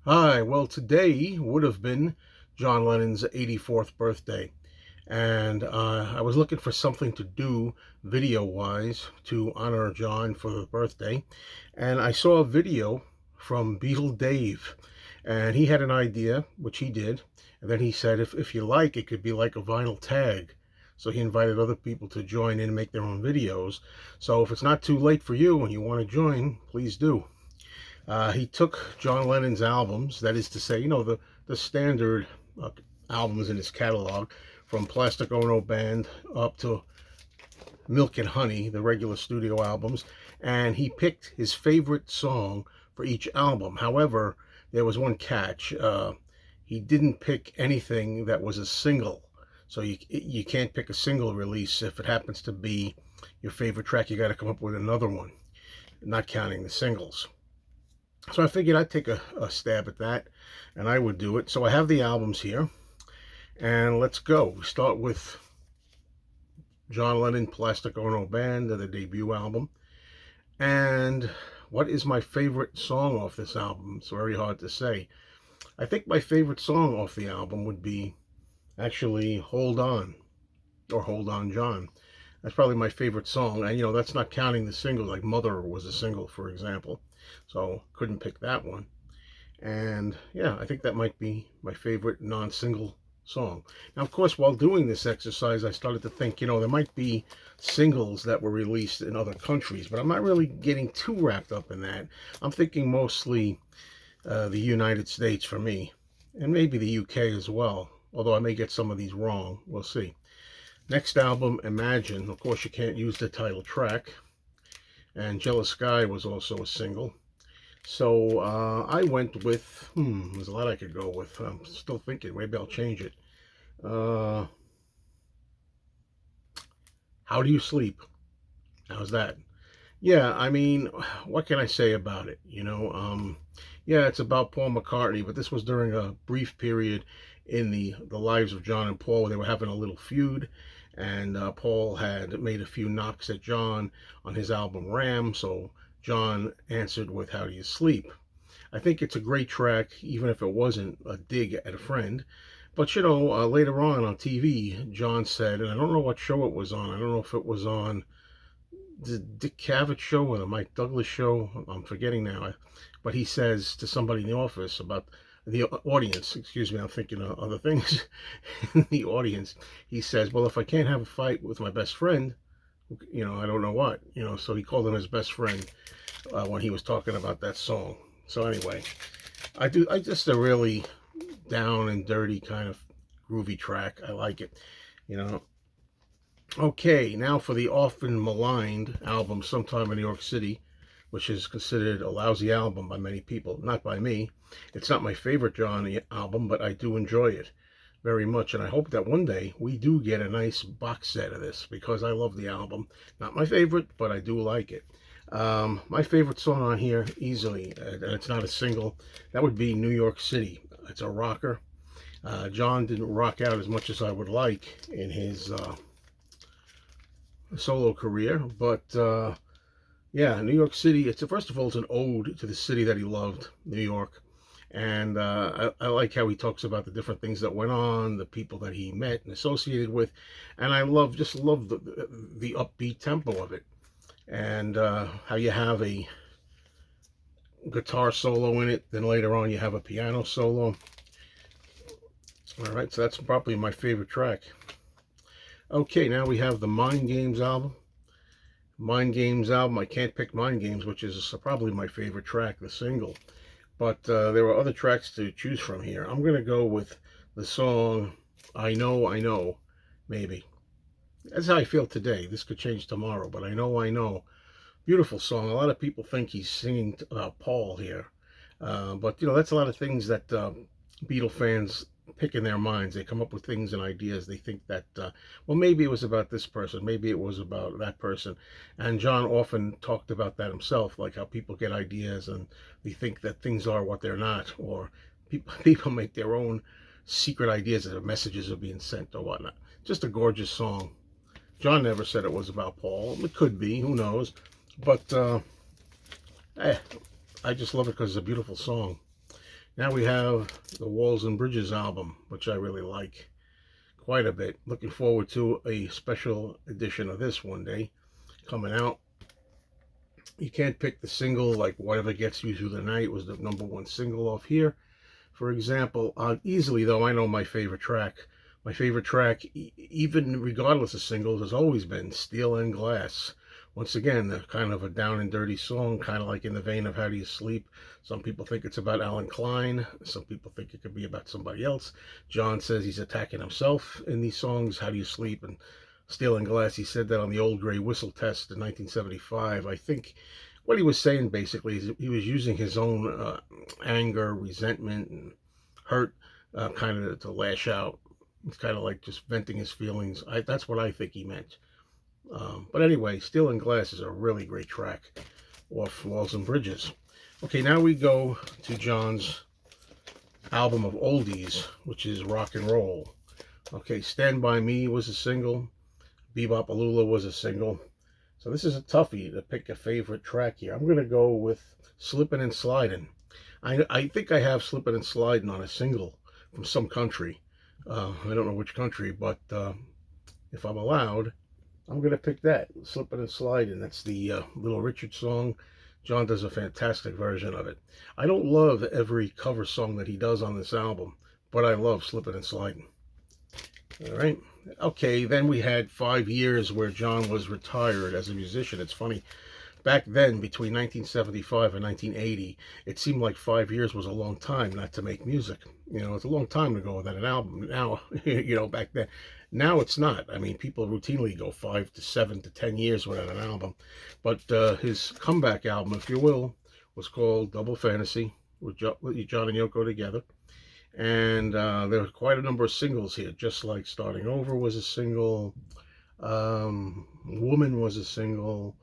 Hi, well, today would have been John Lennon's 84th birthday, and I was looking for something to do video-wise to honor John for the birthday, and I saw a video from Beatle Dave, and he had an idea, which he did, and then he said, if you like, it could be like a vinyl tag. So he invited other people to join in and make their own videos. So if it's not too late for you and you want to join, please do. He took John Lennon's albums, that is to say, the standard uh, albums in his catalog, from Plastic Ono Band up to Milk and Honey, the regular studio albums, and he picked his favorite song for each album. However, there was one catch. He didn't pick anything that was a single. So you can't pick a single release. If it happens to be your favorite track, you got to come up with another one, not counting the singles. So I figured I'd take a stab at that, and I would do it. So I have the albums here, and let's go. We start with John Lennon, Plastic Ono Band, the debut album. And what is my favorite song off this album? It's very hard to say. I think my favorite song off the album would be actually Hold On, or Hold On John. That's probably my favorite song. And, that's not counting the singles, like Mother was a single, for example. So couldn't pick that one. And yeah, I think that might be my favorite non-single song. Now, of course, while doing this exercise, I started to think, there might be singles that were released in other countries, but I'm not really getting too wrapped up in that. I'm thinking mostly the United States for me, and maybe the UK as well, although I may get some of these wrong. We'll see. Next album, Imagine. Of course, you can't use the title track. And Jealous Sky was also a single. So I went with, there's a lot I could go with. I'm still thinking, maybe I'll change it. Uh, How Do You Sleep? How's that? Yeah, I mean, what can I say about it? Yeah, it's about Paul McCartney, but this was during a brief period in the lives of John and Paul where they were having a little feud, and Paul had made a few knocks at John on his album Ram, so John answered with How Do You Sleep? I think it's a great track, even if it wasn't a dig at a friend. But later on TV, John said, and I don't know what show it was on. I don't know if it was on the Dick Cavett show or the Mike Douglas show. I'm forgetting now. But he says to somebody in the office about the audience, excuse me, I'm thinking of other things in the audience. He says, well, if I can't have a fight with my best friend, I don't know what, so he called him his best friend when he was talking about that song. So anyway, I just a really down and dirty kind of groovy track. I like it, you know. Okay, now for the often maligned album, Sometime in New York City, which is considered a lousy album by many people, not by me. It's not my favorite John album, but I do enjoy it very much, and I hope that one day we do get a nice box set of this because I love the album. Not my favorite, but I do like it. My favorite song on here, easily, and it's not a single, that would be New York City. It's a rocker. John didn't rock out as much as I would like in his solo career, but yeah, New York City, first of all, it's an ode to the city that he loved, New York. And I like how he talks about the different things that went on, the people that he met and associated with. And I just love the upbeat tempo of it. And how you have a guitar solo in it, then later on you have a piano solo. All right, so that's probably my favorite track. Okay, now we have the Mind Games album. Mind Games album, I can't pick Mind Games, which is probably my favorite track, the single. But there were other tracks to choose from here. I'm going to go with the song I Know, maybe. That's how I feel today. This could change tomorrow, but I Know. Beautiful song. A lot of people think he's singing about Paul here. But, that's a lot of things that Beatle fans pick in their minds. They come up with things and ideas. They think that, well, maybe it was about this person. Maybe it was about that person. And John often talked about that himself, like how people get ideas and they think that things are what they're not, or people make their own secret ideas that messages are being sent or whatnot. Just a gorgeous song. John never said it was about Paul. It could be, who knows. But I just love it because it's a beautiful song. Now we have the Walls and Bridges album, which I really like quite a bit. Looking forward to a special edition of this one day coming out. You can't pick the single, like Whatever Gets You Through the Night was the #1 single off here, for example. Easily, though, I know my favorite track. My favorite track, even regardless of singles, has always been Steel and Glass. Once again, kind of a down and dirty song, kind of like in the vein of How Do You Sleep. Some people think it's about Alan Klein. Some people think it could be about somebody else. John says he's attacking himself in these songs, How Do You Sleep and Steel and Glass. He said that on the Old Grey Whistle test in 1975. I think what he was saying basically is he was using his own anger, resentment, and hurt kind of to lash out. It's kind of like just venting his feelings. That's what I think he meant. But anyway, Steel and Glass is a really great track off Walls and Bridges. Okay, now we go to John's album of oldies, which is Rock and Roll. Okay, Stand By Me was a single. Bebop-A-Lula was a single. So this is a toughie to pick a favorite track here. I'm going to go with Slippin' and Slidin'. I think I have Slippin' and Slidin' on a single from some country. I don't know which country, but if I'm allowed, I'm going to pick that, Slippin' and Slidin'. That's the Little Richard song. John does a fantastic version of it. I don't love every cover song that he does on this album, but I love Slippin' and Slidin'. All right. Okay, then we had 5 years where John was retired as a musician. It's funny. Back then, between 1975 and 1980, it seemed like 5 years was a long time not to make music. You know, it's a long time to go without an album. Now, you know, back then. Now it's not. I mean, people routinely go 5 to 7 to 10 years without an album. But his comeback album, if you will, was called Double Fantasy, with John and Yoko together. And there were quite a number of singles here, just like Starting Over was a single, Woman was a single,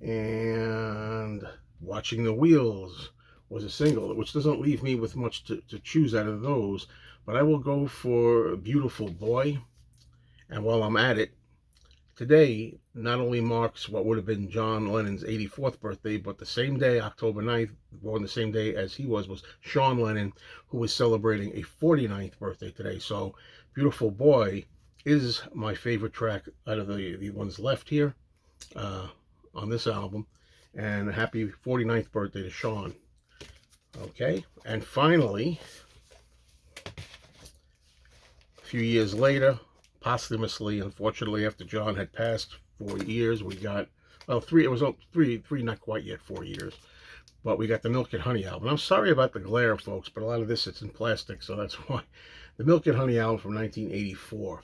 and Watching the Wheels was a single, which doesn't leave me with much to choose out of those. But I will go for Beautiful Boy. And while I'm at it, today not only marks what would have been John Lennon's 84th birthday, but the same day, October 9th, born the same day as he was Sean Lennon, who was celebrating a 49th birthday today. So Beautiful Boy is my favorite track out of the ones left here on this album. And happy 49th birthday to Sean. Okay, and finally, a few years later, posthumously, unfortunately, after John had passed 4 years, we got, well, three, not quite yet 4 years, but we got the Milk and Honey album. I'm sorry about the glare, folks, but a lot of this, it's in plastic, so that's why. The Milk and Honey album from 1984.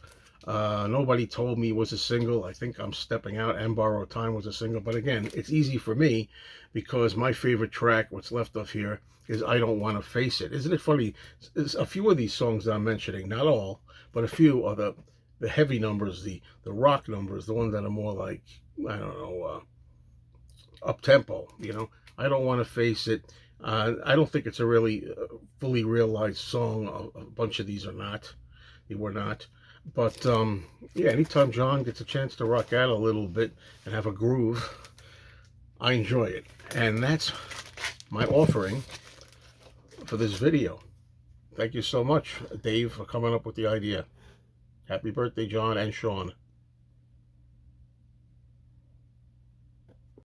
Nobody Told Me was a single. I Think I'm Stepping Out and Borrowed Time was a single, but again, it's easy for me because my favorite track, what's left of here, is I Don't Want to Face It. Isn't it funny? A few of these songs that I'm mentioning, not all, but a few are the heavy numbers, the rock numbers, the ones that are more like, I don't know, up-tempo, you know. I Don't Want to Face It. I don't think it's a really fully realized song. A bunch of these are not. They were not. But, yeah, anytime John gets a chance to rock out a little bit and have a groove, I enjoy it. And that's my offering for this video. Thank you so much, Dave, for coming up with the idea. Happy birthday, John and Sean.